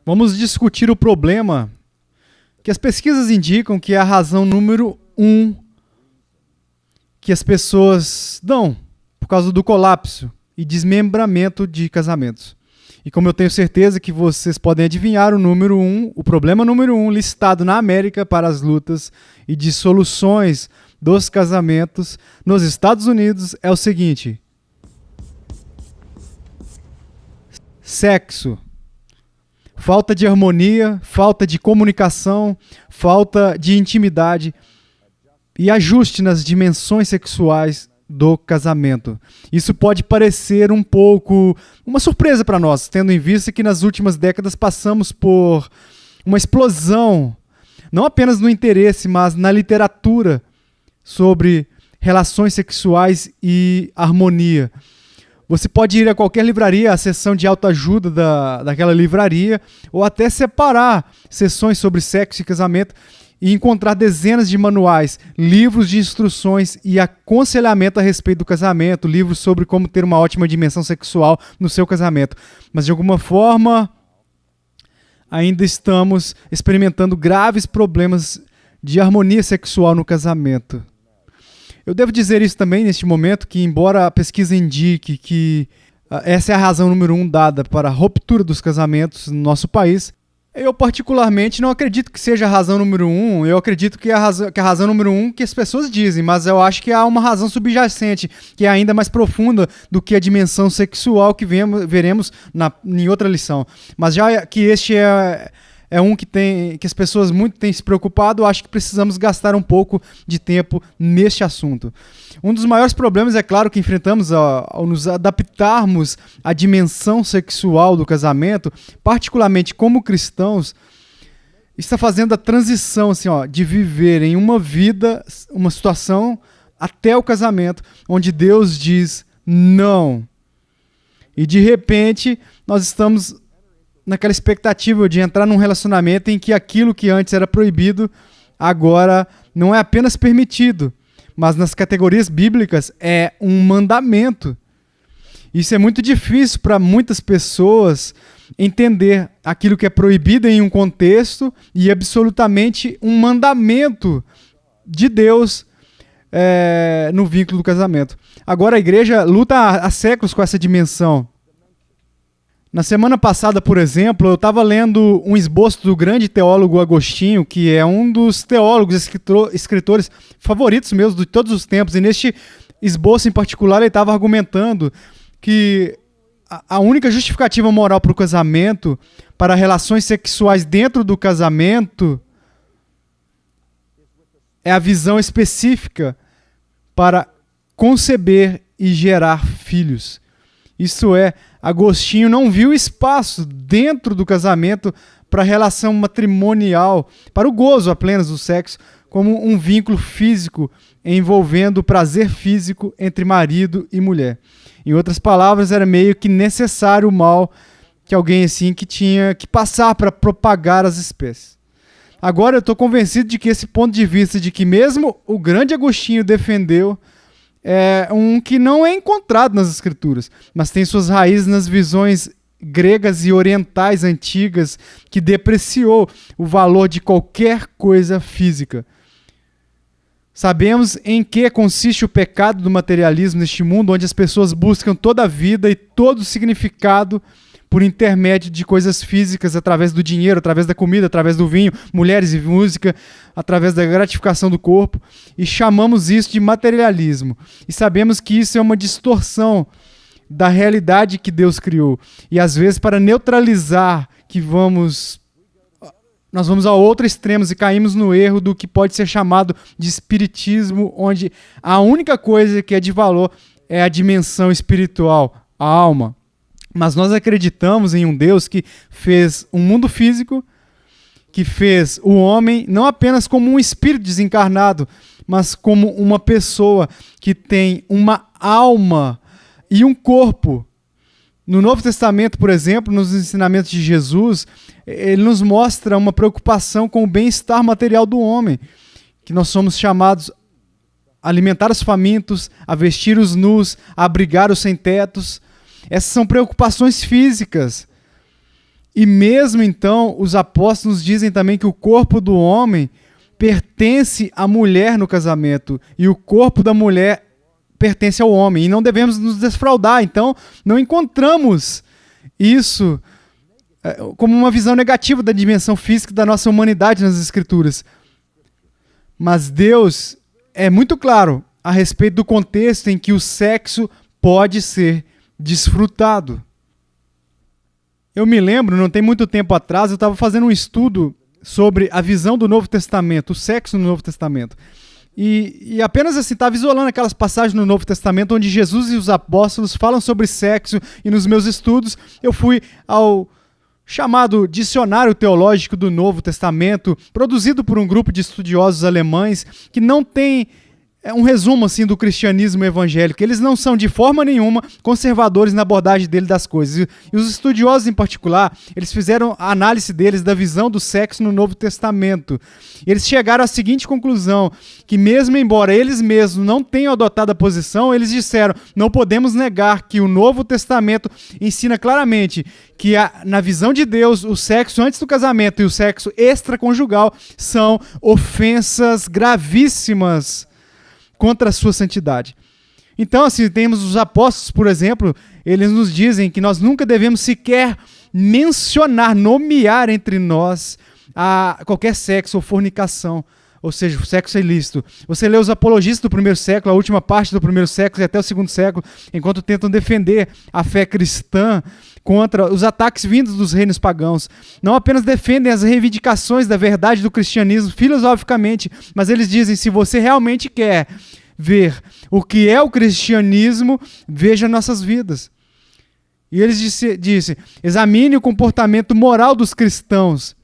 Vamos discutir o problema que as pesquisas indicam que é a razão número 1 que as pessoas dão por causa do colapso e desmembramento de casamentos. E como eu tenho certeza que vocês podem adivinhar, o problema número 1 listado na América para as lutas e dissoluções dos casamentos nos Estados Unidos é o seguinte: sexo. Falta de harmonia, falta de comunicação, falta de intimidade e ajuste nas dimensões sexuais do casamento. Isso pode parecer um pouco uma surpresa para nós, tendo em vista que nas últimas décadas passamos por uma explosão, não apenas no interesse, mas na literatura sobre relações sexuais e harmonia. Você pode ir a qualquer livraria, a seção de autoajuda daquela livraria, ou até separar sessões sobre sexo e casamento e encontrar dezenas de manuais, livros de instruções e aconselhamento a respeito do casamento, livros sobre como ter uma ótima dimensão sexual no seu casamento. Mas de alguma forma, ainda estamos experimentando graves problemas de harmonia sexual no casamento. Eu devo dizer isso também neste momento, que embora a pesquisa indique que essa é a razão número 1 dada para a ruptura dos casamentos no nosso país, eu particularmente não acredito que seja a razão número 1, eu acredito que é a razão número 1 que as pessoas dizem, mas eu acho que há uma razão subjacente, que é ainda mais profunda do que a dimensão sexual que veremos em outra lição. Mas já que este é um que as pessoas muito têm se preocupado, acho que precisamos gastar um pouco de tempo neste assunto. Um dos maiores problemas, é claro, que enfrentamos ao nos adaptarmos à dimensão sexual do casamento, particularmente como cristãos, está fazendo a transição assim, de viver em uma vida, uma situação até o casamento, onde Deus diz não. E de repente nós estamos naquela expectativa de entrar num relacionamento em que aquilo que antes era proibido, agora não é apenas permitido, mas nas categorias bíblicas é um mandamento. Isso é muito difícil para muitas pessoas entender aquilo que é proibido em um contexto e absolutamente um mandamento de Deus no vínculo do casamento. Agora a igreja luta há séculos com essa dimensão. Na semana passada, por exemplo, eu estava lendo um esboço do grande teólogo Agostinho, que é um dos teólogos, escritores favoritos meus de todos os tempos. E neste esboço em particular, ele estava argumentando que a única justificativa moral para o casamento, para relações sexuais dentro do casamento, é a visão específica para conceber e gerar filhos. Isso é, Agostinho não viu espaço dentro do casamento para a relação matrimonial, para o gozo apenas do sexo, como um vínculo físico envolvendo o prazer físico entre marido e mulher. Em outras palavras, era meio que necessário o mal que alguém assim que tinha que passar para propagar as espécies. Agora eu estou convencido de que esse ponto de vista de que mesmo o grande Agostinho defendeu é um que não é encontrado nas escrituras, mas tem suas raízes nas visões gregas e orientais antigas, que depreciou o valor de qualquer coisa física. Sabemos em que consiste o pecado do materialismo neste mundo, onde as pessoas buscam toda a vida e todo o significado por intermédio de coisas físicas, através do dinheiro, através da comida, através do vinho, mulheres e música, através da gratificação do corpo, e chamamos isso de materialismo. E sabemos que isso é uma distorção da realidade que Deus criou. E às vezes, para neutralizar nós vamos ao outro extremo e caímos no erro do que pode ser chamado de espiritismo, onde a única coisa que é de valor é a dimensão espiritual, a alma. Mas nós acreditamos em um Deus que fez um mundo físico, que fez o homem não apenas como um espírito desencarnado, mas como uma pessoa que tem uma alma e um corpo. No Novo Testamento, por exemplo, nos ensinamentos de Jesus, ele nos mostra uma preocupação com o bem-estar material do homem, que nós somos chamados a alimentar os famintos, a vestir os nus, a abrigar os sem-tetos. Essas são preocupações físicas. E mesmo então, os apóstolos dizem também que o corpo do homem pertence à mulher no casamento e o corpo da mulher pertence ao homem. E não devemos nos desfraudar. Então, não encontramos isso como uma visão negativa da dimensão física da nossa humanidade nas Escrituras. Mas Deus é muito claro a respeito do contexto em que o sexo pode ser desfrutado. Eu me lembro, não tem muito tempo atrás, eu estava fazendo um estudo sobre a visão do Novo Testamento, o sexo no Novo Testamento. E apenas assim, estava isolando aquelas passagens no Novo Testamento onde Jesus e os apóstolos falam sobre sexo, e nos meus estudos eu fui ao chamado Dicionário Teológico do Novo Testamento, produzido por um grupo de estudiosos alemães que não tem um resumo assim do cristianismo evangélico. Eles não são de forma nenhuma conservadores na abordagem dele das coisas. E os estudiosos em particular, eles fizeram a análise deles da visão do sexo no Novo Testamento. E eles chegaram à seguinte conclusão, que mesmo embora eles mesmos não tenham adotado a posição, eles disseram, não podemos negar que o Novo Testamento ensina claramente que na visão de Deus, o sexo antes do casamento e o sexo extraconjugal são ofensas gravíssimas contra a sua santidade. Então, assim, temos os apóstolos, por exemplo, eles nos dizem que nós nunca devemos sequer mencionar, nomear entre nós qualquer sexo ou fornicação, ou seja, o sexo é ilícito. Você lê os apologistas do primeiro século, a última parte do primeiro século e até o segundo século, enquanto tentam defender a fé cristã contra os ataques vindos dos reinos pagãos. Não apenas defendem as reivindicações da verdade do cristianismo filosoficamente, mas eles dizem, se você realmente quer ver o que é o cristianismo, veja nossas vidas. E eles disse, examine o comportamento moral dos cristãos.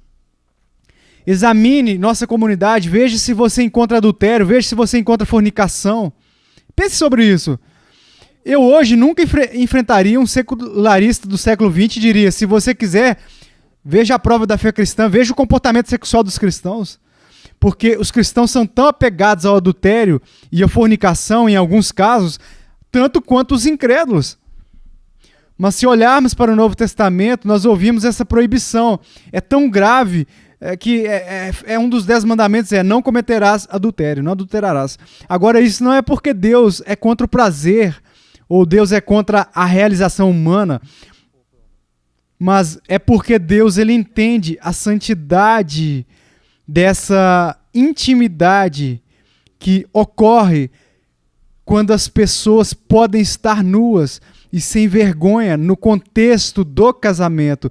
Examine nossa comunidade, veja se você encontra adultério, veja se você encontra fornicação. Pense sobre isso. Eu hoje nunca enfrentaria um secularista do século XX e diria, se você quiser, veja a prova da fé cristã, veja o comportamento sexual dos cristãos. Porque os cristãos são tão apegados ao adultério e à fornicação, em alguns casos, tanto quanto os incrédulos. Mas se olharmos para o Novo Testamento, nós ouvimos essa proibição. É tão grave que um dos 10 mandamentos não cometerás adultério, não adulterarás. Agora, isso não é porque Deus é contra o prazer, ou Deus é contra a realização humana, mas é porque Deus ele entende a santidade dessa intimidade que ocorre quando as pessoas podem estar nuas e sem vergonha no contexto do casamento.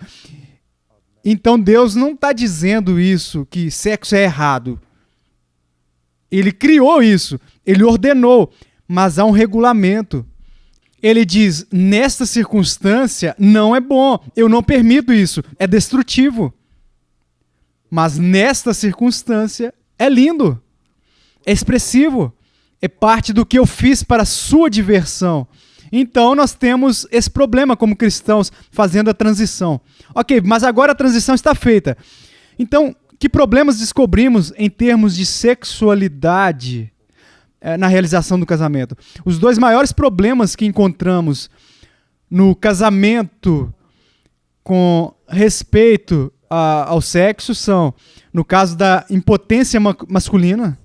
Então Deus não está dizendo isso, que sexo é errado. Ele criou isso, ele ordenou, mas há um regulamento. Ele diz, nesta circunstância não é bom, eu não permito isso, é destrutivo. Mas nesta circunstância é lindo, é expressivo, é parte do que eu fiz para a sua diversão. Então nós temos esse problema como cristãos fazendo a transição. Ok, mas agora a transição está feita. Então, que problemas descobrimos em termos de sexualidade na realização do casamento? Os 2 maiores problemas que encontramos no casamento com respeito ao sexo são, no caso da impotência masculina.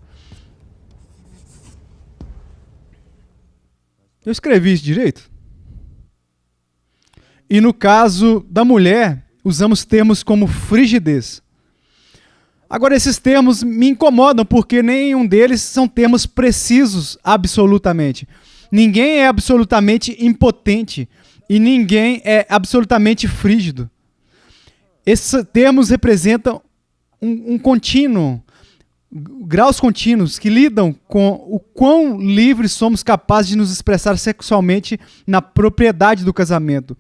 Eu escrevi isso direito? E no caso da mulher, usamos termos como frigidez. Agora, esses termos me incomodam porque nenhum deles são termos precisos absolutamente. Ninguém é absolutamente impotente e ninguém é absolutamente frígido. Esses termos representam um contínuo, graus contínuos que lidam com o quão livres somos capazes de nos expressar sexualmente na propriedade do casamento.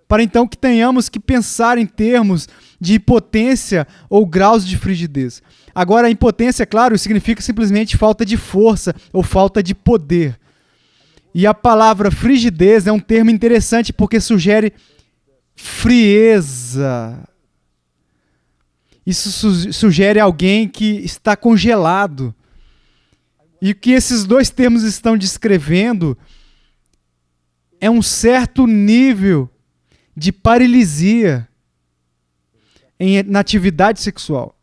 Para então que tenhamos que pensar em termos de impotência ou graus de frigidez. Agora, a impotência, claro, significa simplesmente falta de força ou falta de poder. E a palavra frigidez é um termo interessante porque sugere frieza. Isso sugere alguém que está congelado. E o que esses 2 termos estão descrevendo é um certo nível de paralisia na atividade sexual.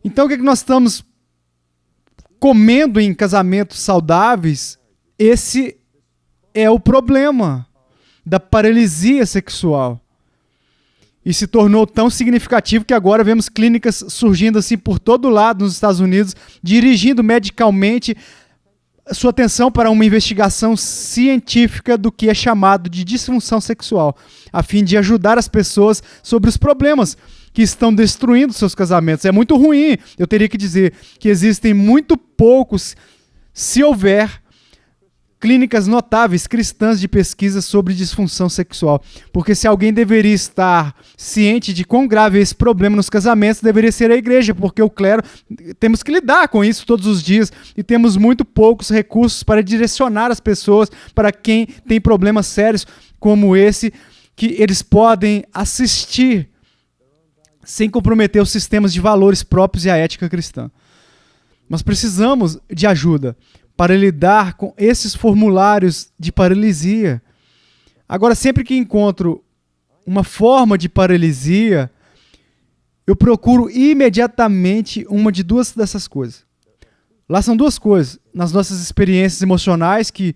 Então, o que nós estamos comendo em casamentos saudáveis? Esse é o problema da paralisia sexual. E se tornou tão significativo que agora vemos clínicas surgindo assim por todo lado nos Estados Unidos, dirigindo medicalmente sua atenção para uma investigação científica do que é chamado de disfunção sexual, a fim de ajudar as pessoas sobre os problemas que estão destruindo seus casamentos. É muito ruim, eu teria que dizer, que existem muito poucos, se houver, clínicas notáveis cristãs de pesquisa sobre disfunção sexual. Porque se alguém deveria estar ciente de quão grave é esse problema nos casamentos, deveria ser a igreja, porque o clero, temos que lidar com isso todos os dias e temos muito poucos recursos para direcionar as pessoas para quem tem problemas sérios como esse, que eles podem assistir sem comprometer os sistemas de valores próprios e a ética cristã. Nós precisamos de ajuda para lidar com esses formulários de paralisia. Agora, sempre que encontro uma forma de paralisia, eu procuro imediatamente uma de duas dessas coisas. Lá são duas coisas, nas nossas experiências emocionais, que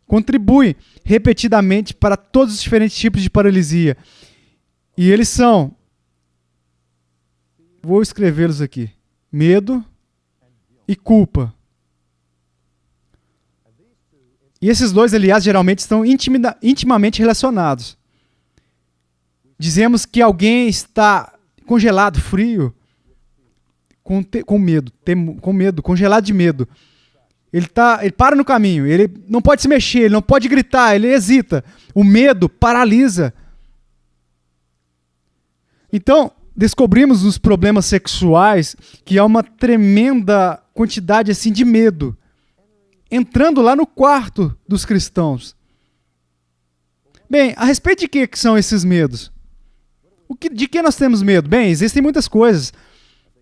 contribuem repetidamente para todos os diferentes tipos de paralisia. E eles são, vou escrevê-los aqui, medo e culpa. E esses dois, aliás, geralmente estão intimamente relacionados. Dizemos que alguém está congelado, frio, com medo, congelado de medo. Ele para no caminho, ele não pode se mexer, ele não pode gritar, ele hesita. O medo paralisa. Então, descobrimos nos problemas sexuais que há uma tremenda quantidade assim de medo entrando lá no quarto dos cristãos. Bem, a respeito de que são esses medos? De que nós temos medo? Bem, existem muitas coisas.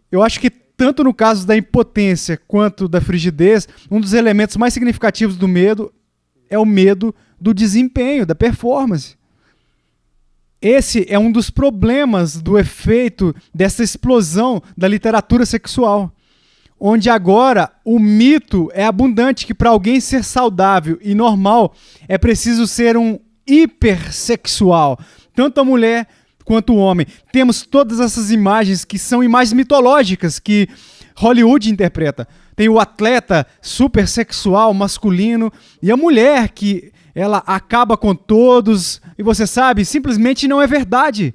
Eu acho que tanto no caso da impotência quanto da frigidez, um dos elementos mais significativos do medo é o medo do desempenho, da performance. Esse é um dos problemas do efeito dessa explosão da literatura sexual, onde agora o mito é abundante que para alguém ser saudável e normal é preciso ser um hipersexual, tanto a mulher quanto o homem. Temos todas essas imagens que são imagens mitológicas que Hollywood interpreta. Tem o atleta supersexual masculino e a mulher que ela acaba com todos e você sabe, simplesmente não é verdade.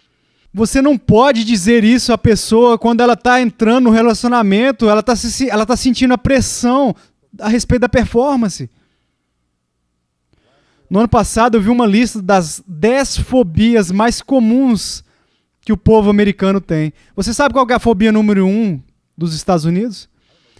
Você não pode dizer isso à pessoa quando ela está entrando no relacionamento, ela está sentindo a pressão a respeito da performance. No ano passado eu vi uma lista das 10 fobias mais comuns que o povo americano tem. Você sabe qual é a fobia número 1 dos Estados Unidos?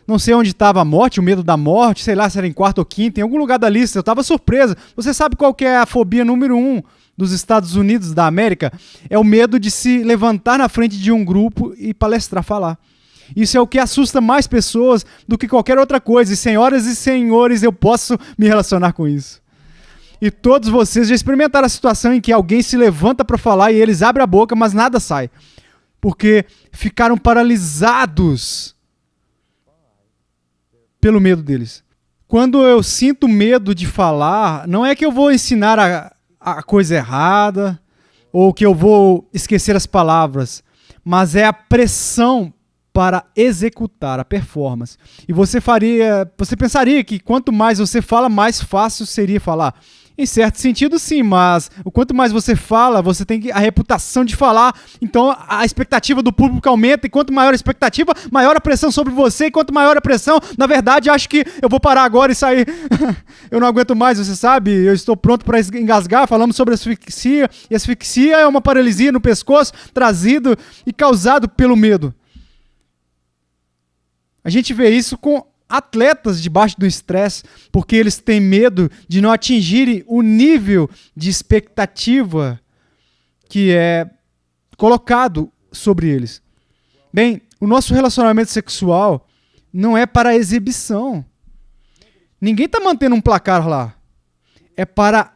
Não sei onde estava a morte, o medo da morte, sei lá se era em quarto ou quinto, em algum lugar da lista, eu estava surpresa. Você sabe qual que é a fobia número 1 dos Estados Unidos da América? É o medo de se levantar na frente de um grupo e palestrar, falar. Isso é o que assusta mais pessoas do que qualquer outra coisa. E senhoras e senhores, eu posso me relacionar com isso. E todos vocês já experimentaram a situação em que alguém se levanta para falar e eles abrem a boca, mas nada sai. Porque ficaram paralisados pelo medo deles. Quando eu sinto medo de falar, não é que eu vou ensinar a coisa errada ou que eu vou esquecer as palavras, mas é a pressão para executar a performance. E você pensaria que quanto mais você fala, mais fácil seria falar. Em certo sentido, sim, mas o quanto mais você fala, você tem a reputação de falar, então a expectativa do público aumenta, e quanto maior a expectativa, maior a pressão sobre você, e quanto maior a pressão, na verdade, acho que eu vou parar agora e sair. Eu não aguento mais, você sabe, eu estou pronto para engasgar. Falamos sobre asfixia, e asfixia é uma paralisia no pescoço trazido e causado pelo medo. A gente vê isso com atletas debaixo do estresse, porque eles têm medo de não atingirem o nível de expectativa que é colocado sobre eles. Bem, o nosso relacionamento sexual não é para exibição. Ninguém está mantendo um placar lá. É para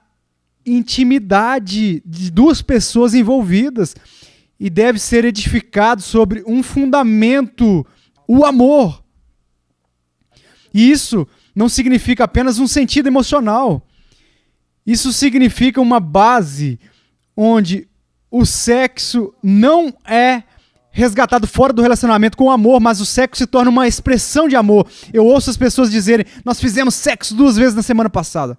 intimidade de duas pessoas envolvidas. e deve ser edificado sobre um fundamento, o amor. E isso não significa apenas um sentido emocional. Isso significa uma base onde o sexo não é resgatado fora do relacionamento com o amor, mas o sexo se torna uma expressão de amor. Eu ouço as pessoas dizerem, nós fizemos sexo 2 vezes na semana passada.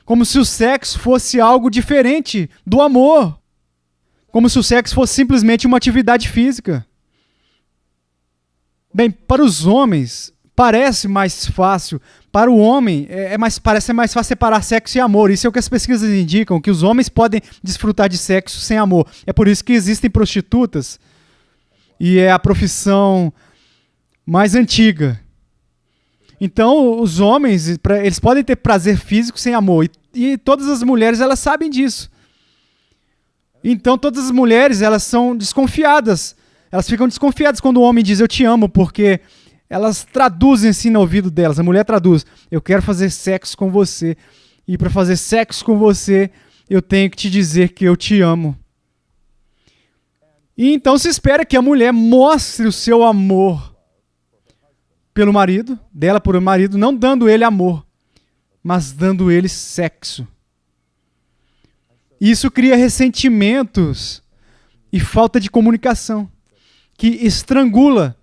Como se o sexo fosse algo diferente do amor. Como se o sexo fosse simplesmente uma atividade física. Bem, para os homens, parece mais fácil. Para o homem, parece mais fácil separar sexo e amor. Isso é o que as pesquisas indicam, que os homens podem desfrutar de sexo sem amor. É por isso que existem prostitutas. E é a profissão mais antiga. Então, os homens, eles podem ter prazer físico sem amor. E todas as mulheres, elas sabem disso. Então, todas as mulheres, elas são desconfiadas. Elas ficam desconfiadas quando o homem diz, eu te amo, porque elas traduzem assim no ouvido delas. A mulher traduz, eu quero fazer sexo com você. E para fazer sexo com você, eu tenho que te dizer que eu te amo. E então se espera que a mulher mostre o seu amor pelo marido, dela por o marido, não dando ele amor, mas dando ele sexo. Isso cria ressentimentos e falta de comunicação, que estrangula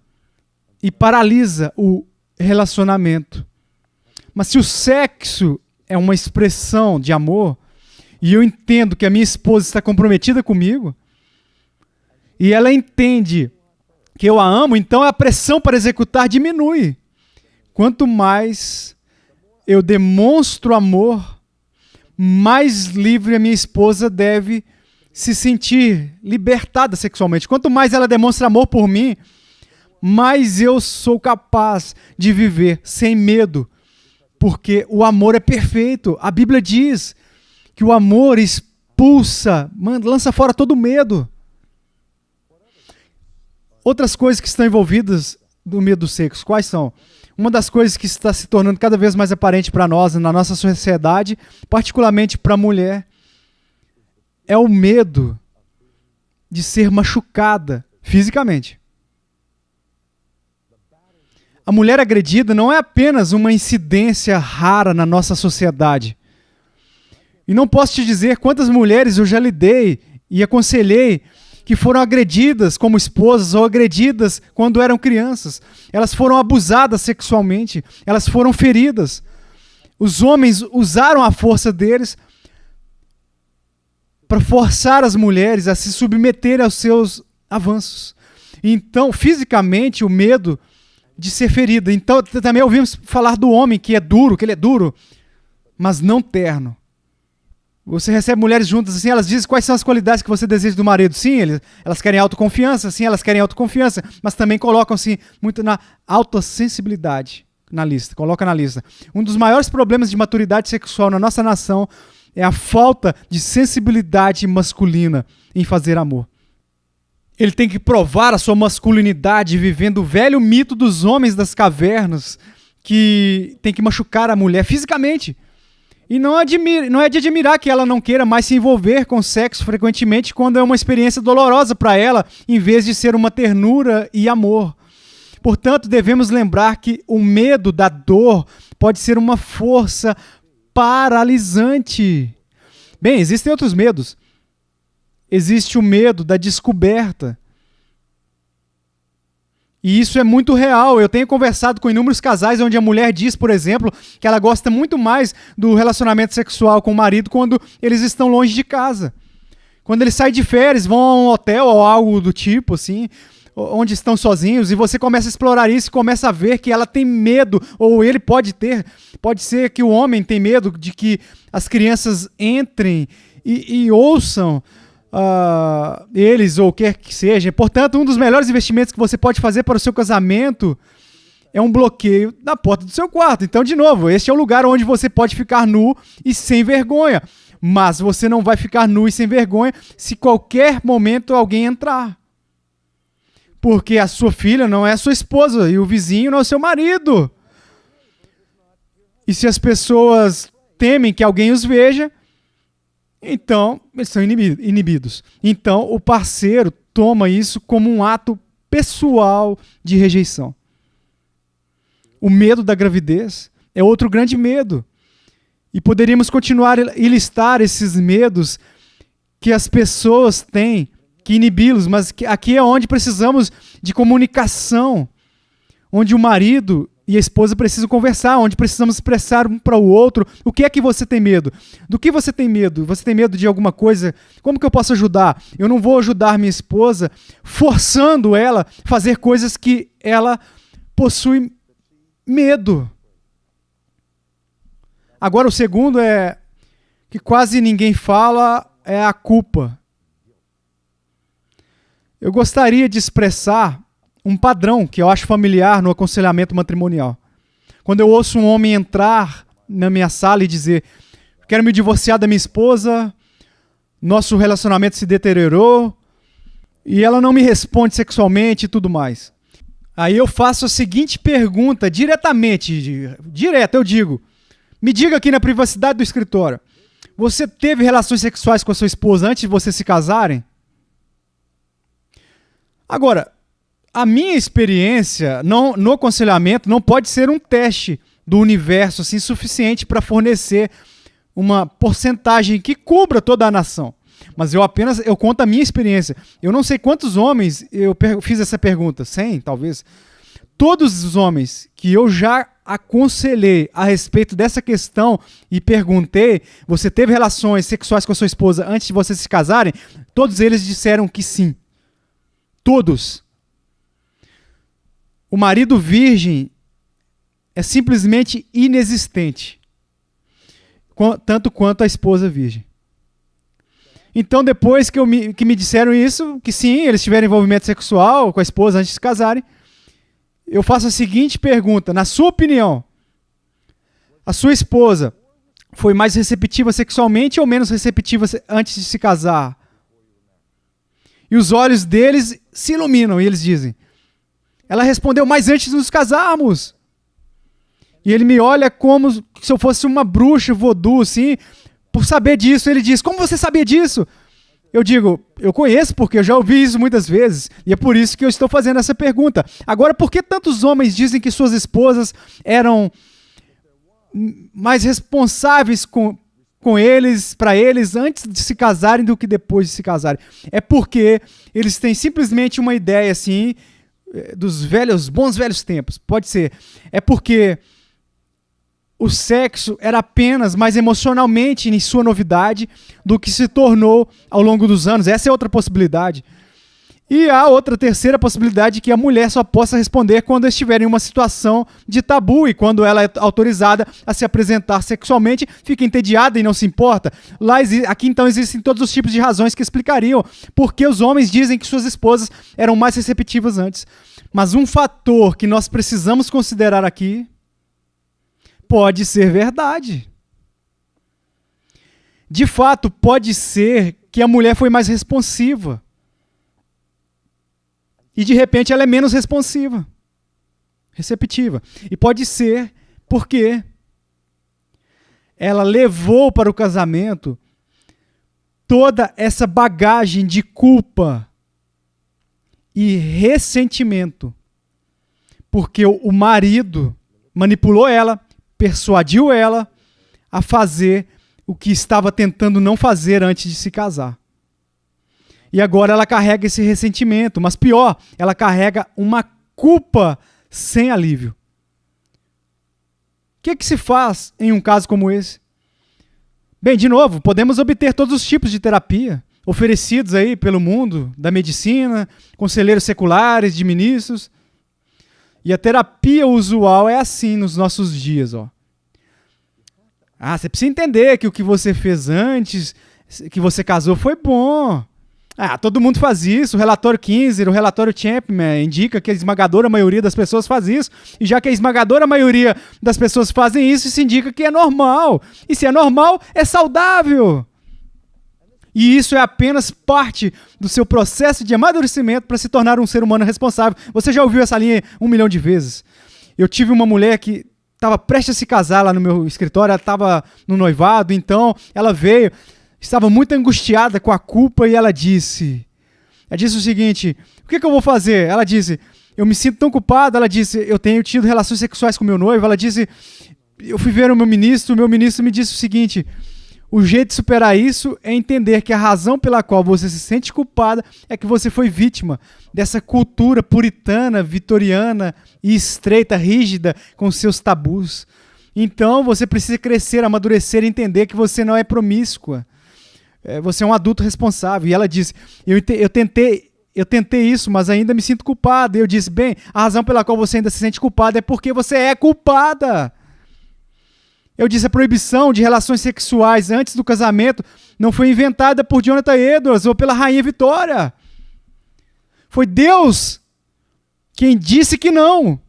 e paralisa o relacionamento. Mas se o sexo é uma expressão de amor, e eu entendo que a minha esposa está comprometida comigo, e ela entende que eu a amo, então a pressão para executar diminui. Quanto mais eu demonstro amor, mais livre a minha esposa deve se sentir libertada sexualmente. Quanto mais ela demonstra amor por mim, mais eu sou capaz de viver sem medo, porque o amor é perfeito. A Bíblia diz que o amor expulsa, lança fora todo medo. Outras coisas que estão envolvidas no medo do sexo, quais são? Uma das coisas que está se tornando cada vez mais aparente para nós, na nossa sociedade, particularmente para a mulher, é o medo de ser machucada fisicamente. A mulher agredida não é apenas uma incidência rara na nossa sociedade. E não posso te dizer quantas mulheres eu já lidei e aconselhei que foram agredidas como esposas ou agredidas quando eram crianças. Elas foram abusadas sexualmente, elas foram feridas. Os homens usaram a força deles para forçar as mulheres a se submeterem aos seus avanços. Então, fisicamente, o medo de ser ferida. Então, também ouvimos falar do homem que é duro, que ele é duro, mas não terno. Você recebe mulheres juntas assim, elas dizem quais são as qualidades que você deseja do marido. Sim, elas querem autoconfiança, sim, elas querem autoconfiança, mas também colocam-se muito na autossensibilidade na lista, coloca na lista. Um dos maiores problemas de maturidade sexual na nossa nação é a falta de sensibilidade masculina em fazer amor. Ele tem que provar a sua masculinidade vivendo o velho mito dos homens das cavernas que tem que machucar a mulher fisicamente. E não é de admirar que ela não queira mais se envolver com sexo frequentemente quando é uma experiência dolorosa para ela, em vez de ser uma ternura e amor. Portanto, devemos lembrar que o medo da dor pode ser uma força paralisante. Bem, existem outros medos. Existe o medo da descoberta. E isso é muito real. Eu tenho conversado com inúmeros casais onde a mulher diz, por exemplo, que ela gosta muito mais do relacionamento sexual com o marido quando eles estão longe de casa. Quando eles saem de férias, vão a um hotel ou algo do tipo, assim, onde estão sozinhos, e você começa a explorar isso e começa a ver que ela tem medo, ou ele pode ter, pode ser que o homem tem medo de que as crianças entrem e ouçam eles ou o que quer que seja. Portanto, um dos melhores investimentos que você pode fazer para o seu casamento é um bloqueio na porta do seu quarto. Então, de novo, este é o lugar onde você pode ficar nu e sem vergonha. Mas você não vai ficar nu e sem vergonha se qualquer momento alguém entrar. Porque a sua filha não é a sua esposa e o vizinho não é o seu marido. E se as pessoas temem que alguém os veja, Então, eles são inibidos. Então, o parceiro toma isso como um ato pessoal de rejeição. O medo da gravidez é outro grande medo. E poderíamos continuar a listar esses medos que as pessoas têm, que inibi-los, mas que aqui é onde precisamos de comunicação, onde o marido e a esposa precisam conversar, onde precisamos expressar um para o outro o que é que você tem medo. Do que você tem medo? Você tem medo de alguma coisa? Como que eu posso ajudar? Eu não vou ajudar minha esposa forçando ela a fazer coisas que ela possui medo. Agora o segundo é que quase ninguém fala, é a culpa. Eu gostaria de expressar um padrão que eu acho familiar no aconselhamento matrimonial. Quando eu ouço um homem entrar na minha sala e dizer: quero me divorciar da minha esposa, nosso relacionamento se deteriorou e ela não me responde sexualmente e tudo mais. Aí eu faço a seguinte pergunta direto eu digo: me diga aqui na privacidade do escritório, você teve relações sexuais com a sua esposa antes de vocês se casarem? Agora, a minha experiência no aconselhamento não pode ser um teste do universo assim, suficiente para fornecer uma porcentagem que cubra toda a nação. Mas eu conto a minha experiência. Eu não sei quantos homens eu fiz essa pergunta, 100 talvez. Todos os homens que eu já aconselhei a respeito dessa questão e perguntei: você teve relações sexuais com a sua esposa antes de vocês se casarem? Todos eles disseram que sim. Todos. O marido virgem é simplesmente inexistente, tanto quanto a esposa virgem. Então, depois que me disseram isso, que sim, eles tiveram envolvimento sexual com a esposa antes de se casarem, eu faço a seguinte pergunta: na sua opinião, a sua esposa foi mais receptiva sexualmente ou menos receptiva antes de se casar? E os olhos deles se iluminam e eles dizem: ela respondeu mais antes de nos casarmos. E ele me olha como se eu fosse uma bruxa voodoo, assim, por saber disso. Ele diz: como você sabia disso? Eu digo: eu conheço porque eu já ouvi isso muitas vezes. E é por isso que eu estou fazendo essa pergunta. Agora, por que tantos homens dizem que suas esposas eram mais responsáveis com eles, para eles, antes de se casarem do que depois de se casarem? É porque eles têm simplesmente uma ideia assim, dos bons velhos tempos. Pode ser. É porque o sexo era apenas mais emocionalmente em sua novidade do que se tornou ao longo dos anos. Essa é outra possibilidade. E há outra terceira possibilidade, que a mulher só possa responder quando estiver em uma situação de tabu, e quando ela é autorizada a se apresentar sexualmente, fica entediada e não se importa. Aqui então existem todos os tipos de razões que explicariam por que os homens dizem que suas esposas eram mais receptivas antes. Mas um fator que nós precisamos considerar aqui pode ser verdade. De fato, pode ser que a mulher foi mais responsiva. E de repente ela é menos receptiva. E pode ser porque ela levou para o casamento toda essa bagagem de culpa e ressentimento. Porque o marido manipulou ela, persuadiu ela a fazer o que estava tentando não fazer antes de se casar. E agora ela carrega esse ressentimento, mas pior, ela carrega uma culpa sem alívio. O que se faz em um caso como esse? Bem, de novo, podemos obter todos os tipos de terapia oferecidos aí pelo mundo da medicina, conselheiros seculares, de ministros. E a terapia usual é assim nos nossos dias, ó. Você precisa entender que o que você fez antes, que você casou, foi bom. Todo mundo faz isso. O relatório Kinsey, o relatório Chapman indica que a esmagadora maioria das pessoas faz isso. E já que a esmagadora maioria das pessoas fazem isso, isso indica que é normal. E se é normal, é saudável. E isso é apenas parte do seu processo de amadurecimento para se tornar um ser humano responsável. Você já ouviu essa linha 1 milhão de vezes. Eu tive uma mulher que estava prestes a se casar lá no meu escritório, ela estava no noivado, então ela veio estava muito angustiada com a culpa e ela disse o seguinte: o que eu vou fazer? Ela disse: eu me sinto tão culpada. Ela disse: eu tenho tido relações sexuais com meu noivo. Ela disse: eu fui ver o meu ministro me disse o seguinte: o jeito de superar isso é entender que a razão pela qual você se sente culpada é que você foi vítima dessa cultura puritana, vitoriana e estreita, rígida, com seus tabus. Então você precisa crescer, amadurecer e entender que você não é promíscua. Você é um adulto responsável. E ela disse: eu tentei isso, mas ainda me sinto culpada. E eu disse: bem, a razão pela qual você ainda se sente culpada é porque você é culpada. Eu disse: a proibição de relações sexuais antes do casamento não foi inventada por Jonathan Edwards ou pela Rainha Vitória. Foi Deus quem disse que não.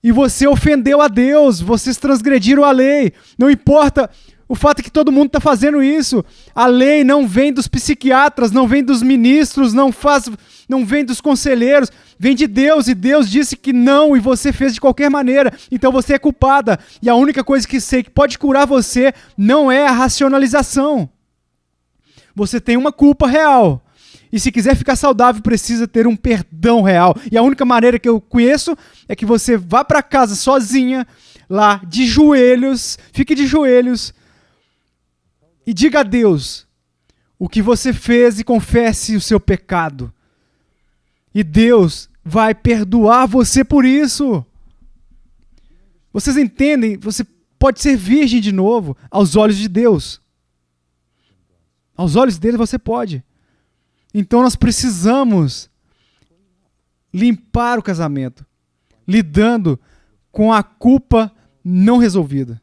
E você ofendeu a Deus, vocês transgrediram a lei. Não importa o fato é que todo mundo está fazendo isso. A lei não vem dos psiquiatras, não vem dos ministros, não vem dos conselheiros, vem de Deus. E Deus disse que não, e você fez de qualquer maneira. Então você é culpada. E a única coisa que sei que pode curar você não é a racionalização. Você tem uma culpa real. E se quiser ficar saudável, precisa ter um perdão real. E a única maneira que eu conheço é que você vá para casa sozinha, lá de joelhos, fique de joelhos, e diga a Deus o que você fez e confesse o seu pecado. E Deus vai perdoar você por isso. Vocês entendem? Você pode ser virgem de novo aos olhos de Deus. Aos olhos dele você pode. Então nós precisamos limpar o casamento, lidando com a culpa não resolvida.